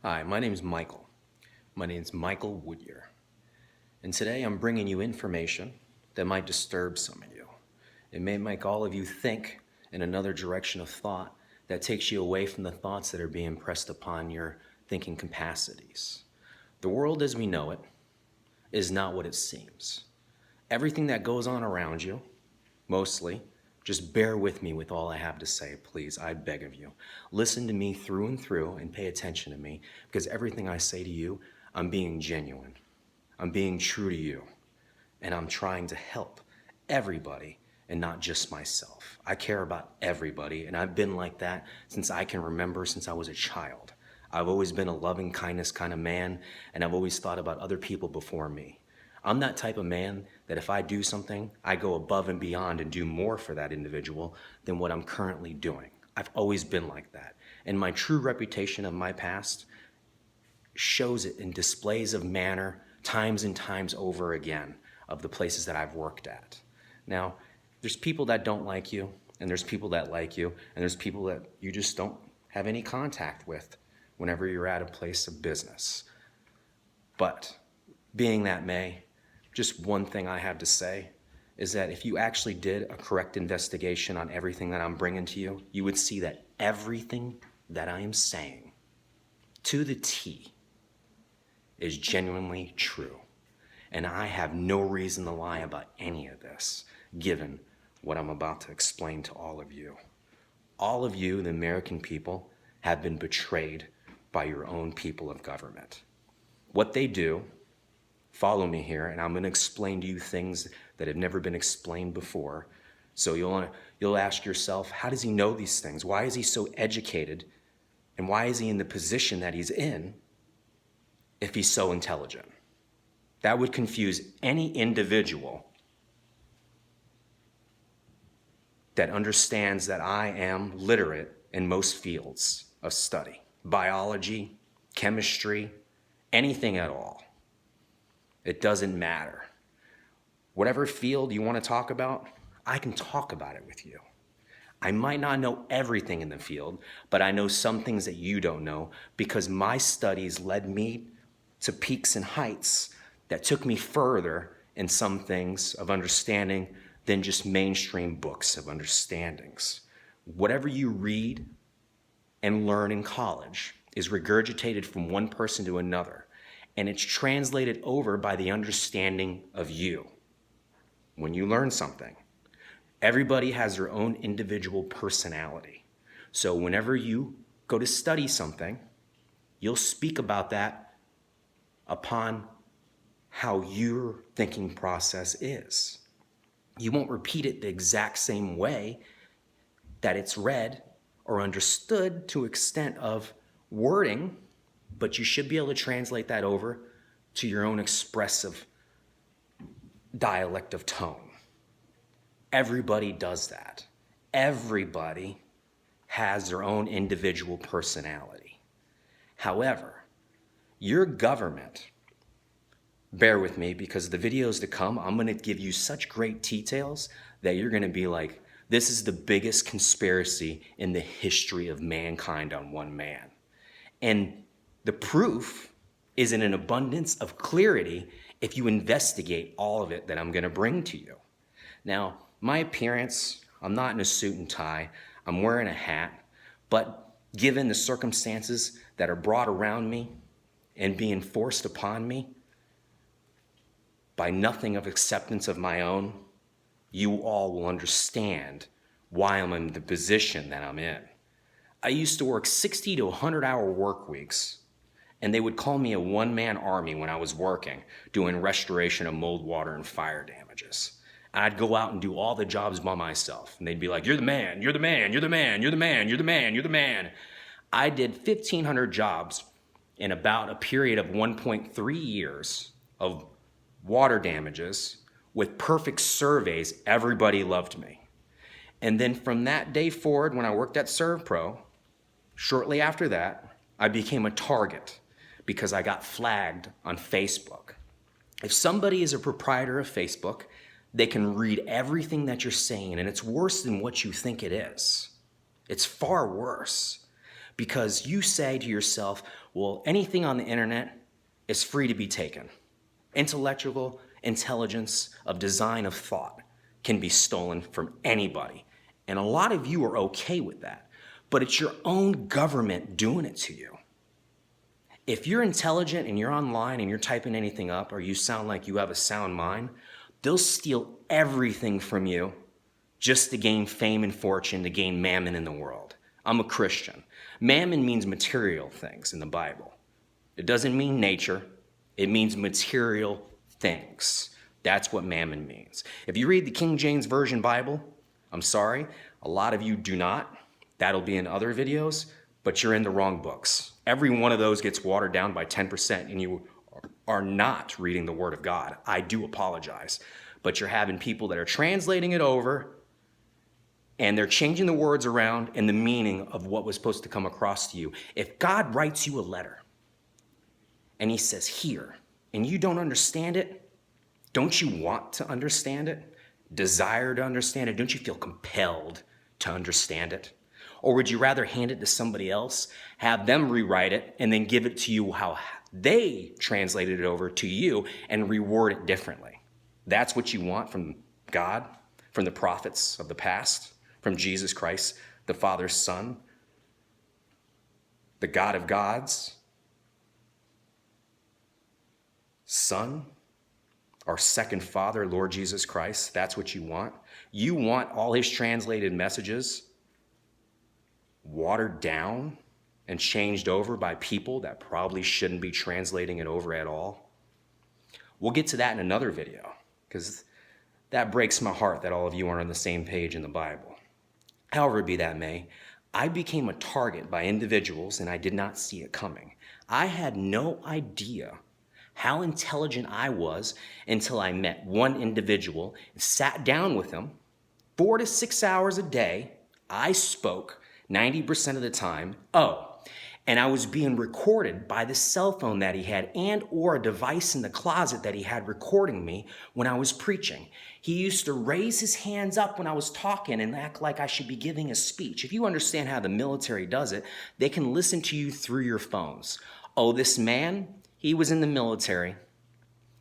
Hi, my name's Michael. My name's Michael Woodyer. And today I'm bringing you information that might disturb some of you. It may make all of you think in another direction of thought that takes you away from the thoughts that are being pressed upon your thinking capacities. The world as we know it is not what it seems. Everything that goes on around you, mostly, just bear with me with all I have to say, please. I beg of you. Listen to me through and through and pay attention to me because everything I say to you, I'm being genuine. I'm being true to you. And I'm trying to help everybody and not just myself. I care about everybody, and I've been like that since I can remember, since I was a child. I've always been a loving kindness kind of man, and I've always thought about other people before me. I'm that type of man that if I do something, I go above and beyond and do more for that individual than what I'm currently doing. I've always been like that. And my true reputation of my past shows it in displays of manner times and times over again of the places that I've worked at. Now, there's people that don't like you, and there's people that like you, and there's people that you just don't have any contact with whenever you're at a place of business. But being that may, just one thing I have to say is that if you actually did a correct investigation on everything that I'm bringing to you, you would see that everything that I am saying to the T is genuinely true. And I have no reason to lie about any of this, given what I'm about to explain to all of you. All of you, the American people, have been betrayed by your own people of government. What they do, follow me here, and I'm going to explain to you things that have never been explained before. So you'll ask yourself, how does he know these things? Why is he so educated? And why is he in the position that he's in if he's so intelligent? That would confuse any individual that understands that I am literate in most fields of study. Biology, chemistry, anything at all. It doesn't matter. Whatever field you want to talk about, I can talk about it with you. I might not know everything in the field, but I know some things that you don't know because my studies led me to peaks and heights that took me further in some things of understanding than just mainstream books of understandings. Whatever you read and learn in college is regurgitated from one person to another, and it's translated over by the understanding of you. When you learn something, everybody has their own individual personality. So whenever you go to study something, you'll speak about that upon how your thinking process is. You won't repeat it the exact same way that it's read or understood to extent of wording, but you should be able to translate that over to your own expressive dialect of tone. Everybody does that. Everybody has their own individual personality. However, your government, bear with me because the videos to come, I'm going to give you such great details that you're going to be like, this is the biggest conspiracy in the history of mankind on one man. And the proof is in an abundance of clarity if you investigate all of it that I'm going to bring to you. Now, my appearance, I'm not in a suit and tie, I'm wearing a hat, but given the circumstances that are brought around me and being forced upon me by nothing of acceptance of my own, you all will understand why I'm in the position that I'm in. I used to work 60 to 100-hour work weeks, and they would call me a one-man army when I was working, doing restoration of mold, water, and fire damages. And I'd go out and do all the jobs by myself, and they'd be like, you're the man, you're the man, you're the man, you're the man, you're the man, you're the man. I did 1,500 jobs in about a period of 1.3 years of water damages with perfect surveys. Everybody loved me. And then from that day forward, when I worked at ServPro, shortly after that, I became a target because I got flagged on Facebook. If somebody is a proprietor of Facebook, they can read everything that you're saying, and it's worse than what you think it is. It's far worse because you say to yourself, well, anything on the internet is free to be taken. Intellectual intelligence of design of thought can be stolen from anybody. And a lot of you are okay with that, but it's your own government doing it to you. If you're intelligent and you're online and you're typing anything up, or you sound like you have a sound mind, they'll steal everything from you just to gain fame and fortune, to gain mammon in the world. I'm a Christian. Mammon means material things in the Bible. It doesn't mean nature. It means material things. That's what mammon means. If you read the King James Version Bible, I'm sorry, a lot of you do not. That'll be in other videos, but you're in the wrong books. Every one of those gets watered down by 10%, and you are not reading the Word of God. I do apologize. But you're having people that are translating it over, and they're changing the words around and the meaning of what was supposed to come across to you. If God writes you a letter, and he says here, and you don't understand it, don't you want to understand it? Desire to understand it? Don't you feel compelled to understand it? Or would you rather hand it to somebody else, have them rewrite it, and then give it to you how they translated it over to you and reword it differently? That's what you want from God, from the prophets of the past, from Jesus Christ, the Father's Son, the God of gods, Son, our second Father, Lord Jesus Christ. That's what you want. You want all his translated messages watered down and changed over by people that probably shouldn't be translating it over at all. We'll get to that in another video, because that breaks my heart that all of you aren't on the same page in the Bible. However be that may, I became a target by individuals, and I did not see it coming. I had no idea how intelligent I was until I met one individual and sat down with him 4 to 6 hours a day. I spoke 90% of the time. And I was being recorded by the cell phone that he had, and or a device in the closet that he had recording me when I was preaching. He used to raise his hands up when I was talking and act like I should be giving a speech. If you understand how the military does it, they can listen to you through your phones. Oh, this man, he was in the military.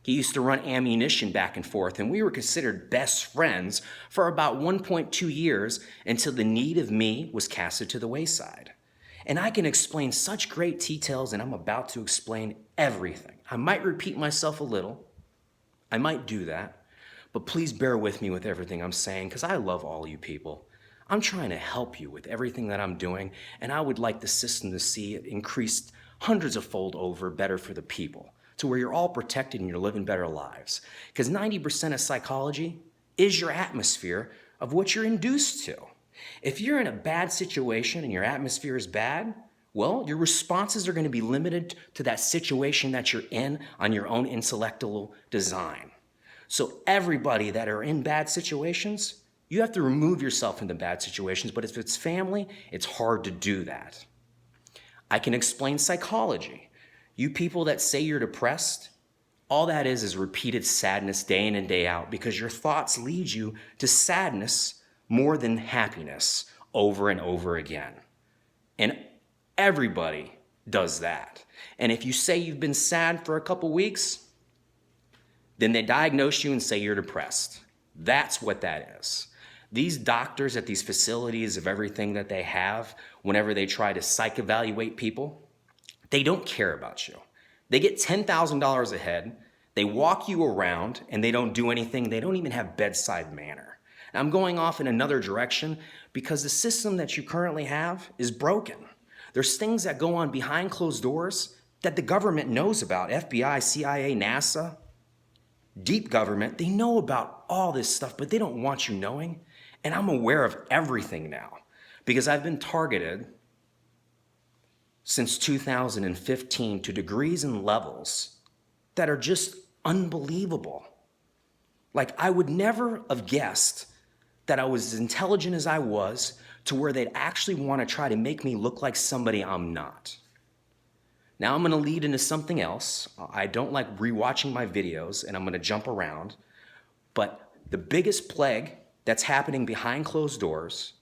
He used to run ammunition back and forth, and we were considered best friends for about 1.2 years until the need of me was casted to the wayside. And I can explain such great details, and I'm about to explain everything. I might repeat myself a little. I might do that. But please bear with me with everything I'm saying, because I love all you people. I'm trying to help you with everything that I'm doing, and I would like the system to see it increased hundreds of fold over better for the people, to where you're all protected and you're living better lives. Because 90% of psychology is your atmosphere of what you're induced to. If you're in a bad situation and your atmosphere is bad, well, your responses are going to be limited to that situation that you're in on your own intellectual design. So everybody that are in bad situations, you have to remove yourself from the bad situations. But if it's family, it's hard to do that. I can explain psychology. You people that say you're depressed, all that is repeated sadness day in and day out, because your thoughts lead you to sadness more than happiness over and over again. And everybody does that. And if you say you've been sad for a couple weeks, then they diagnose you and say you're depressed. That's what that is. These doctors at these facilities of everything that they have, whenever they try to psych evaluate people, they don't care about you. They get $10,000 a head, they walk you around, and they don't do anything. They don't even have bedside manner. I'm going off in another direction because the system that you currently have is broken. There's things that go on behind closed doors that the government knows about. FBI, CIA, NASA, deep government, they know about all this stuff, but they don't want you knowing. And I'm aware of everything now because I've been targeted since 2015 to degrees and levels that are just unbelievable. Like, I would never have guessed that I was as intelligent as I was to where they'd actually want to try to make me look like somebody I'm not. Now I'm going to lead into something else. I don't like rewatching my videos, and I'm going to jump around. But the biggest plague that's happening behind closed doors,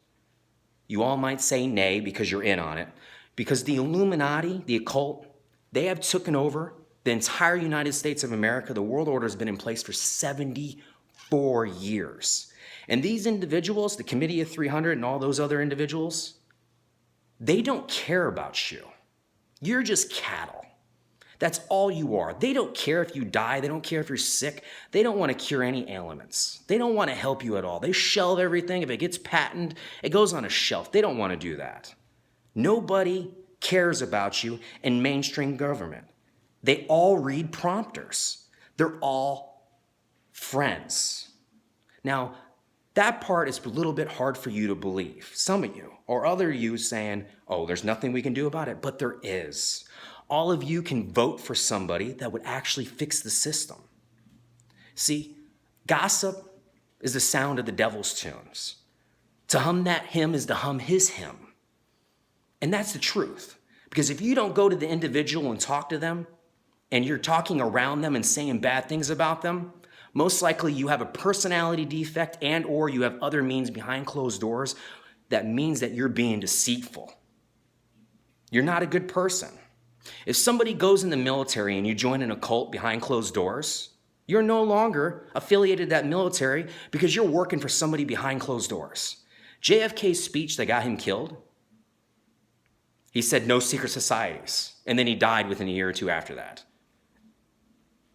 you all might say nay because you're in on it. Because the Illuminati, the occult, they have taken over the entire United States of America. The world order has been in place for 74 years. And these individuals, the Committee of 300 and all those other individuals, they don't care about you. You're just cattle. That's all you are. They don't care if you die. They don't care if you're sick. They don't want to cure any ailments. They don't want to help you at all. They shelve everything. If it gets patented, it goes on a shelf. They don't want to do that. Nobody cares about you in mainstream government. They all read prompters. They're all friends. Now, that part is a little bit hard for you to believe. Some of you or other you saying, oh, there's nothing we can do about it, but there is. All of you can vote for somebody that would actually fix the system. See, gossip is the sound of the devil's tunes. To hum that hymn is to hum his hymn. And that's the truth. Because if you don't go to the individual and talk to them, and you're talking around them and saying bad things about them, most likely you have a personality defect and or you have other means behind closed doors that means that you're being deceitful. You're not a good person. If somebody goes in the military and you join an occult behind closed doors, you're no longer affiliated to that military because you're working for somebody behind closed doors. JFK's speech that got him killed, he said no secret societies, and then he died within a year or two after that.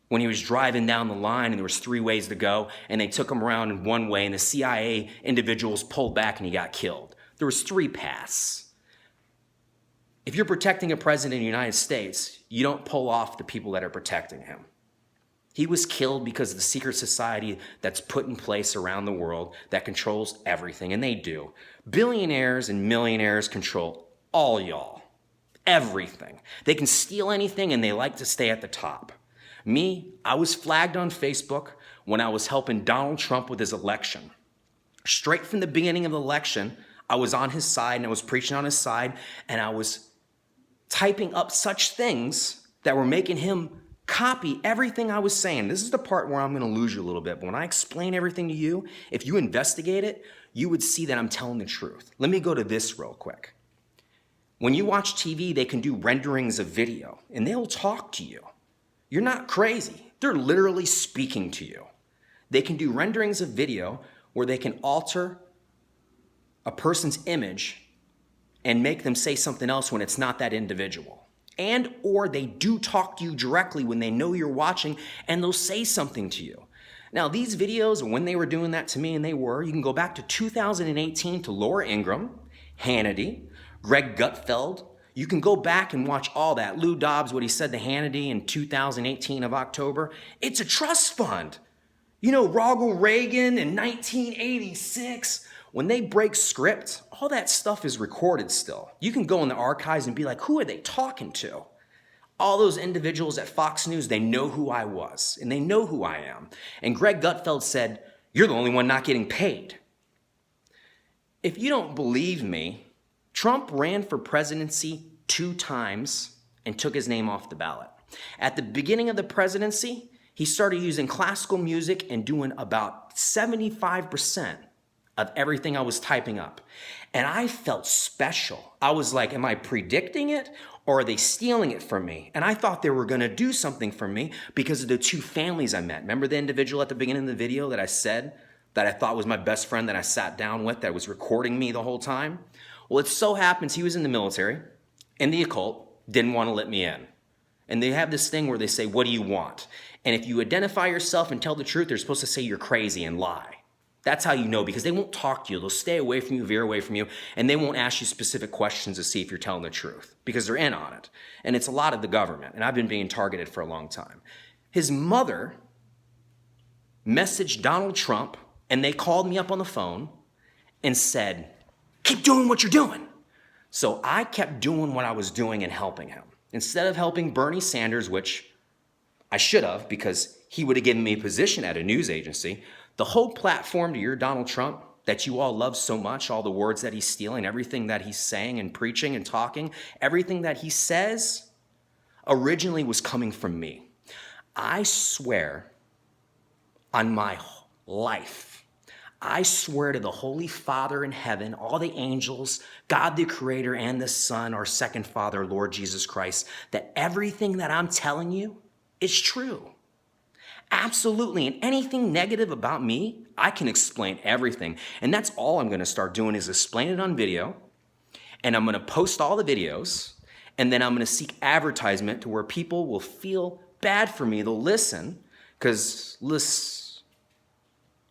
When he was driving down the line and there was 3 ways to go and they took him around in one way and the CIA individuals pulled back and he got killed. There was 3 paths. If you're protecting a president of the United States, you don't pull off the people that are protecting him. He was killed because of the secret society that's put in place around the world that controls everything, and they do. Billionaires and millionaires control all y'all, everything. They can steal anything and they like to stay at the top. Me, I was flagged on Facebook when I was helping Donald Trump with his election. Straight from the beginning of the election, I was on his side and I was preaching on his side and I was typing up such things that were making him copy everything I was saying. This is the part where I'm going to lose you a little bit. But when I explain everything to you, if you investigate it, you would see that I'm telling the truth. Let me go to this real quick. When you watch TV, they can do renderings of video and they'll talk to you. You're not crazy. They're literally speaking to you. They can do renderings of video where they can alter a person's image and make them say something else when it's not that individual. And or they do talk to you directly when they know you're watching and they'll say something to you. Now, these videos, when they were doing that to me, and they were, you can go back to 2018 to Laura Ingraham, Hannity, Greg Gutfeld. You can go back and watch all that. Lou Dobbs, what he said to Hannity in 2018 of October. It's a trust fund. You know, Ronald Reagan in 1986, when they break script, all that stuff is recorded still. You can go in the archives and be like, who are they talking to? All those individuals at Fox News, they know who I was and they know who I am. And Greg Gutfeld said, you're the only one not getting paid. If you don't believe me, Trump ran for presidency 2 times and took his name off the ballot. At the beginning of the presidency, he started using classical music and doing about 75% of everything I was typing up. And I felt special. I was like, am I predicting it or are they stealing it from me? And I thought they were going to do something for me because of the 2 families I met. Remember the individual at the beginning of the video that I said that I thought was my best friend that I sat down with that was recording me the whole time? Well, it so happens he was in the military and the occult didn't want to let me in. And they have this thing where they say, what do you want? And if you identify yourself and tell the truth, they're supposed to say you're crazy and lie. That's how you know, because they won't talk to you. They'll stay away from you, veer away from you, and they won't ask you specific questions to see if you're telling the truth because they're in on it. And it's a lot of the government, and I've been being targeted for a long time. His mother messaged Donald Trump, and they called me up on the phone and said, keep doing what you're doing. So I kept doing what I was doing and helping him. Instead of helping Bernie Sanders, which I should have because he would have given me a position at a news agency, the whole platform to your Donald Trump that you all love so much, all the words that he's stealing, everything that he's saying and preaching and talking, everything that he says originally was coming from me. I swear on my life, I swear to the Holy Father in heaven, all the angels, God the Creator, and the Son, our second Father, Lord Jesus Christ, that everything that I'm telling you is true. Absolutely. And anything negative about me, I can explain everything. And that's all I'm going to start doing is explain it on video. And I'm going to post all the videos. And then I'm going to seek advertisement to where people will feel bad for me. They'll listen because let's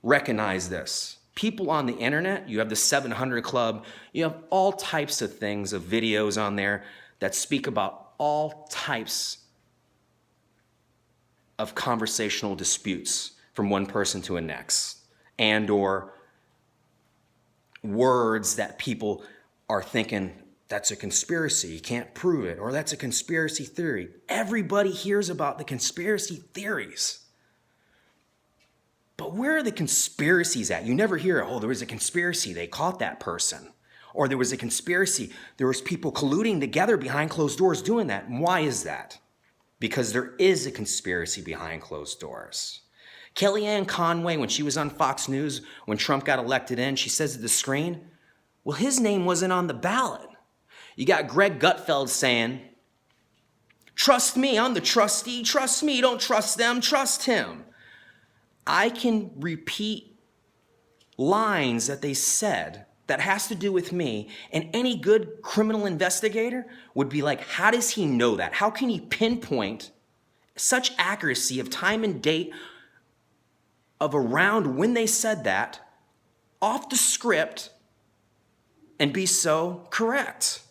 recognize this. People on the internet, you have the 700 Club, you have all types of things, of videos on there that speak about all types of conversational disputes from one person to the next, and or words that people are thinking, that's a conspiracy, you can't prove it, or that's a conspiracy theory. Everybody hears about the conspiracy theories. But where are the conspiracies at? You never hear, oh, there was a conspiracy, they caught that person. Or there was a conspiracy, there was people colluding together behind closed doors doing that. And why is that? Because there is a conspiracy behind closed doors. Kellyanne Conway, when she was on Fox News, when Trump got elected in, she says at the screen, well, his name wasn't on the ballot. You got Greg Gutfeld saying, trust me, I'm the trustee, trust me, don't trust them, trust him. I can repeat lines that they said that has to do with me, and any good criminal investigator would be like, how does he know that? How can he pinpoint such accuracy of time and date of around when they said that off the script and be so correct?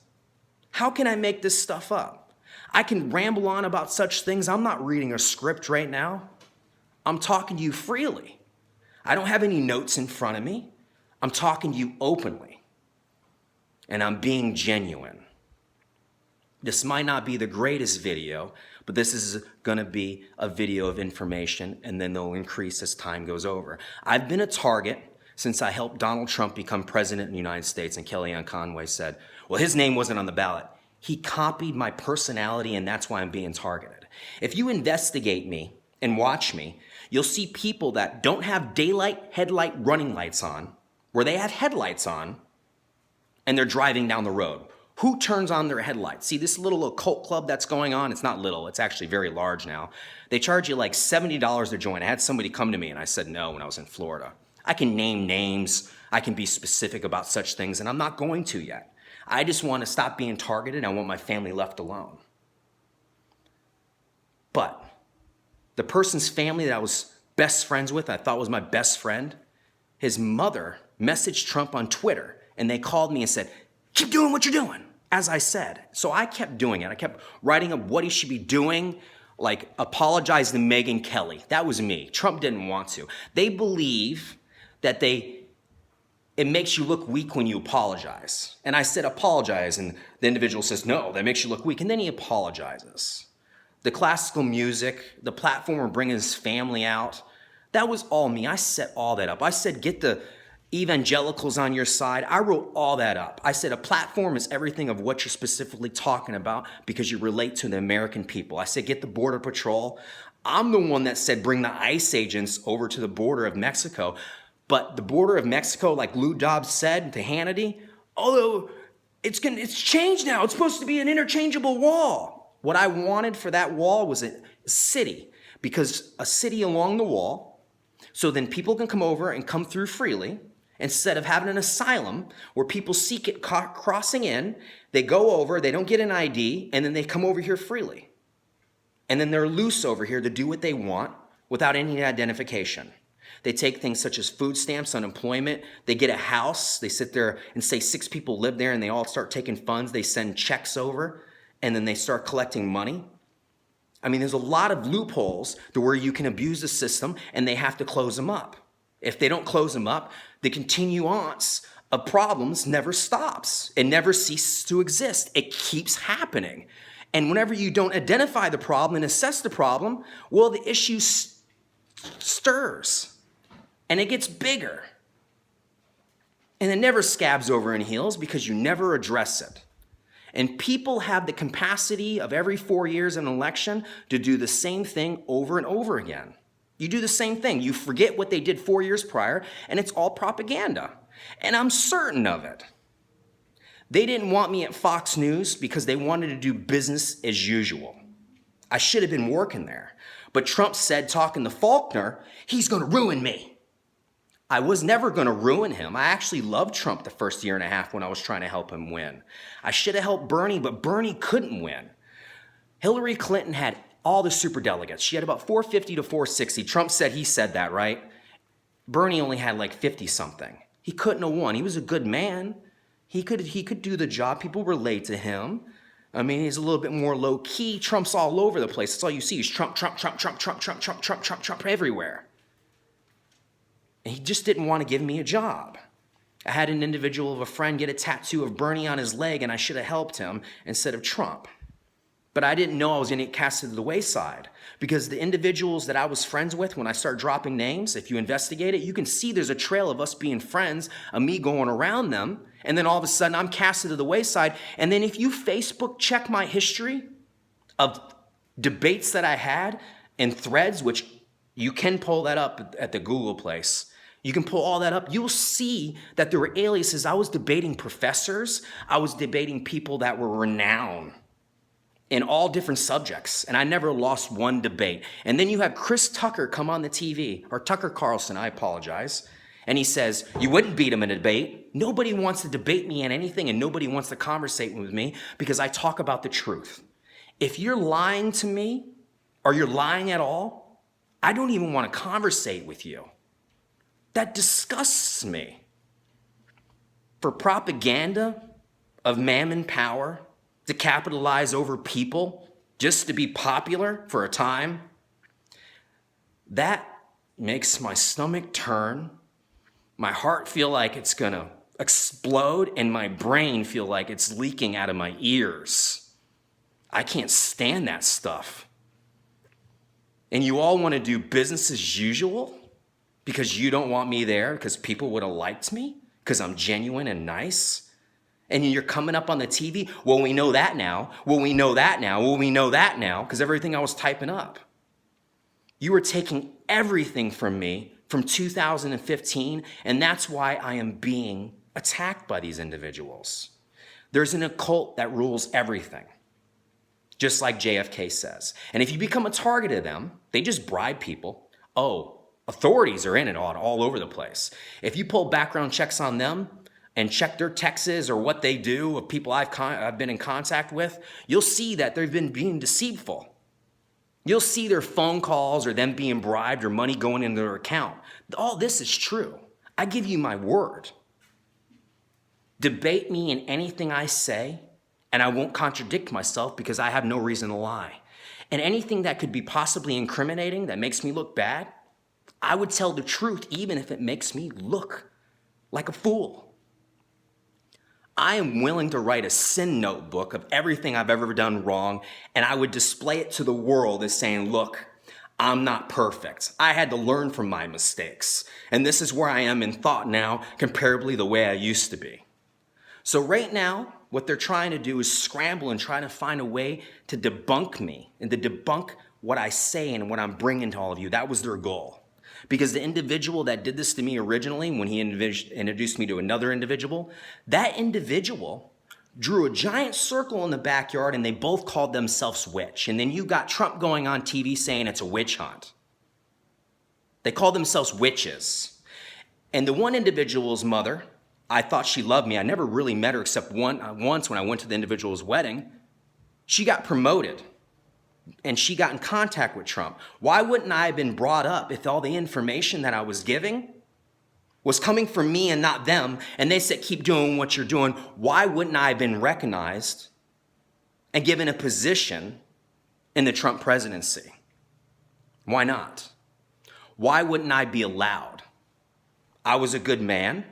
How can I make this stuff up? I can ramble on about such things. I'm not reading a script right now. I'm talking to you freely. I don't have any notes in front of me. I'm talking to you openly. And I'm being genuine. This might not be the greatest video, but this is going to be a video of information, and then they'll increase as time goes over. I've been a target since I helped Donald Trump become president in the United States, and Kellyanne Conway said, well, his name wasn't on the ballot. He copied my personality, and that's why I'm being targeted. If you investigate me and watch me, you'll see people that don't have daylight headlight running lights on, where they have headlights on, and they're driving down the road. Who turns on their headlights? See, this little occult club that's going on, it's not little, it's actually very large now. They charge you like $70 to join. I had somebody come to me and I said no when I was in Florida. I can name names, I can be specific about such things, and I'm not going to yet. I just want to stop being targeted. I want my family left alone. But the person's family that I was best friends with, I thought was my best friend, his mother messaged Trump on Twitter, and they called me and said, keep doing what you're doing, as I said. So I kept doing it. I kept writing up what he should be doing, like apologize to Megyn Kelly. That was me. Trump didn't want to. They believe that it makes you look weak when you apologize. And I said apologize, and the individual says, no, that makes you look weak, and then he apologizes. The classical music, the platform of bringing his family out, that was all me. I set all that up. I said, get the evangelicals on your side. I wrote all that up. I said, a platform is everything of what you're specifically talking about because you relate to the American people. I said, get the Border Patrol. I'm the one that said, bring the ICE agents over to the border of Mexico. But the border of Mexico, like Lou Dobbs said to Hannity, although it's changed now. It's supposed to be an interchangeable wall. What I wanted for that wall was a city, because a city along the wall, so then people can come over and come through freely, instead of having an asylum where people seek it crossing in, they go over, they don't get an ID, and then they come over here freely. And then they're loose over here to do what they want without any identification. They take things such as food stamps, unemployment. They get a house. They sit there and say 6 people live there, and they all start taking funds. They send checks over, and then they start collecting money. I mean, there's a lot of loopholes to where you can abuse the system, and they have to close them up. If they don't close them up, the continuance of problems never stops. It never ceases to exist. It keeps happening. And whenever you don't identify the problem and assess the problem, well, the issue stirs. And it gets bigger. And it never scabs over and heals because you never address it. And people have the capacity of every 4 years in an election to do the same thing over and over again. You do the same thing. You forget what they did 4 years prior, and it's all propaganda. And I'm certain of it. They didn't want me at Fox News because they wanted to do business as usual. I should have been working there. But Trump said, talking to Faulkner, he's going to ruin me. I was never going to ruin him. I actually loved Trump the first year and a half when I was trying to help him win. I should have helped Bernie, but Bernie couldn't win. Hillary Clinton had all the superdelegates. She had about 450 to 460. Trump said he said that, right? Bernie only had like 50 something. He couldn't have won. He was a good man. He could do the job. People relate to him. I mean, he's a little bit more low key. Trump's all over the place. That's all you see is Trump, Trump, Trump, Trump, Trump, Trump, Trump, Trump, Trump, Trump everywhere. And he just didn't want to give me a job. I had an individual of a friend get a tattoo of Bernie on his leg, and I should have helped him instead of Trump. But I didn't know I was going to get casted to the wayside because the individuals that I was friends with, when I start dropping names, if you investigate it, you can see there's a trail of us being friends, of me going around them, and then all of a sudden I'm casted to the wayside. And then if you Facebook check my history of debates that I had in threads, which you can pull that up at the Google place, you can pull all that up. You'll see that there were aliases. I was debating professors. I was debating people that were renowned in all different subjects, and I never lost one debate. And then you have Chris Tucker come on the TV, or Tucker Carlson, I apologize, and he says, you wouldn't beat him in a debate. Nobody wants to debate me in anything, and nobody wants to conversate with me because I talk about the truth. If you're lying to me, or you're lying at all, I don't even want to conversate with you. That disgusts me. For propaganda of mammon power, to capitalize over people just to be popular for a time, that makes my stomach turn, my heart feel like it's gonna explode, and my brain feel like it's leaking out of my ears. I can't stand that stuff. And you all want to do business as usual because you don't want me there because people would have liked me because I'm genuine and nice. And you're coming up on the TV, well, we know that now. Well, we know that now. Well, we know that now, because everything I was typing up. You were taking everything from me from 2015, and that's why I am being attacked by these individuals. There's an occult that rules everything, just like JFK says. And if you become a target of them, they just bribe people. Oh, authorities are in it all over the place. If you pull background checks on them, and check their texts or what they do of people I've been in contact with, you'll see that they've been being deceitful. You'll see their phone calls or them being bribed or money going into their account. All this is true. I give you my word. Debate me in anything I say, and I won't contradict myself because I have no reason to lie. And anything that could be possibly incriminating that makes me look bad, I would tell the truth even if it makes me look like a fool. I am willing to write a sin notebook of everything I've ever done wrong, and I would display it to the world as saying, look, I'm not perfect. I had to learn from my mistakes, and this is where I am in thought now, comparably the way I used to be. So right now, what they're trying to do is scramble and try to find a way to debunk me and to debunk what I say and what I'm bringing to all of you. That was their goal. Because the individual that did this to me originally, when he introduced me to another individual, that individual drew a giant circle in the backyard and they both called themselves witch. And then you got Trump going on TV saying it's a witch hunt. They called themselves witches. And the one individual's mother, I thought she loved me. I never really met her except once when I went to the individual's wedding. She got promoted. And she got in contact with Trump. Why wouldn't I have been brought up if all the information that I was giving was coming from me and not them? And they said, keep doing what you're doing. Why wouldn't I have been recognized and given a position in the Trump presidency? Why not? Why wouldn't I be allowed? I was a good man.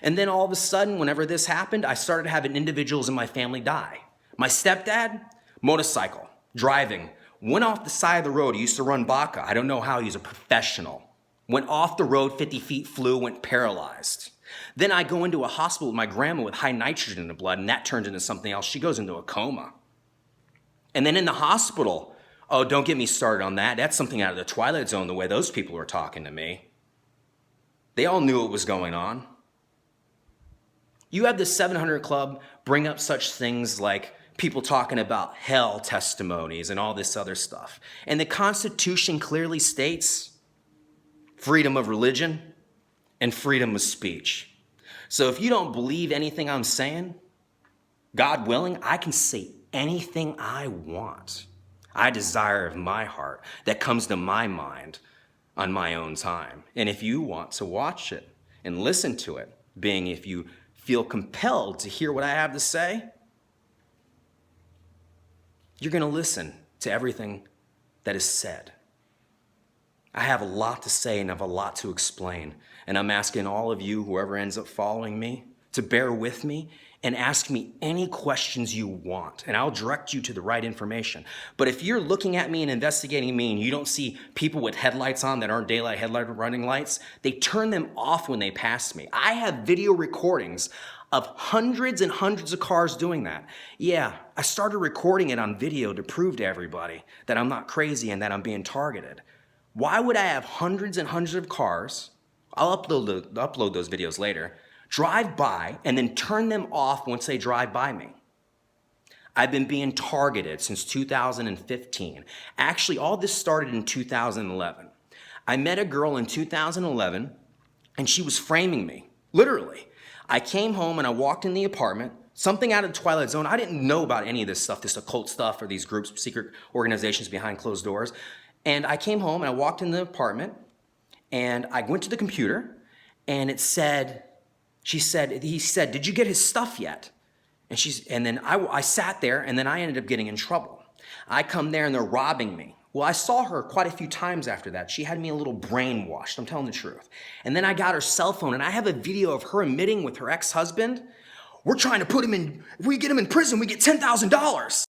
And then all of a sudden, whenever this happened, I started having individuals in my family die. My stepdad, motorcycle, driving, went off the side of the road. He used to run Baca. I don't know how. He's a professional. Went off the road, 50 feet, flew, went paralyzed. Then I go into a hospital with my grandma with high nitrogen in the blood, and that turns into something else. She goes into a coma. And then in the hospital, Oh, don't get me started on that. That's something out of the Twilight Zone, the way those people were talking to me. They all knew what was going on. You have the 700 Club bring up such things like people talking about hell testimonies and all this other stuff. And the Constitution clearly states freedom of religion and freedom of speech. So if you don't believe anything I'm saying, God willing, I can say anything I want. I desire of my heart that comes to my mind on my own time. And if you want to watch it and listen to it, being if you feel compelled to hear what I have to say, you're going to listen to everything that is said. I have a lot to say and I have a lot to explain. And I'm asking all of you, whoever ends up following me, to bear with me and ask me any questions you want, and I'll direct you to the right information. But if you're looking at me and investigating me and you don't see people with headlights on that aren't daylight headlight running lights, they turn them off when they pass me. I have video recordings of hundreds and hundreds of cars doing that. Yeah, I started recording it on video to prove to everybody that I'm not crazy and that I'm being targeted. Why would I have hundreds and hundreds of cars, I'll upload those videos later, drive by and then turn them off once they drive by me? I've been being targeted since 2015. Actually, all this started in 2011. I met a girl in 2011 and she was framing me, literally. I came home and I walked in the apartment, something out of the Twilight Zone. I didn't know about any of this stuff, this occult stuff or these groups, secret organizations behind closed doors. And I came home and I walked in the apartment and I went to the computer and it said, he said, did you get his stuff yet? And then I sat there and then I ended up getting in trouble. I come there and they're robbing me. Well, I saw her quite a few times after that. She had me a little brainwashed, I'm telling the truth. And then I got her cell phone and I have a video of her admitting with her ex-husband, we're trying to put him in, if we get him in prison, we get $10,000.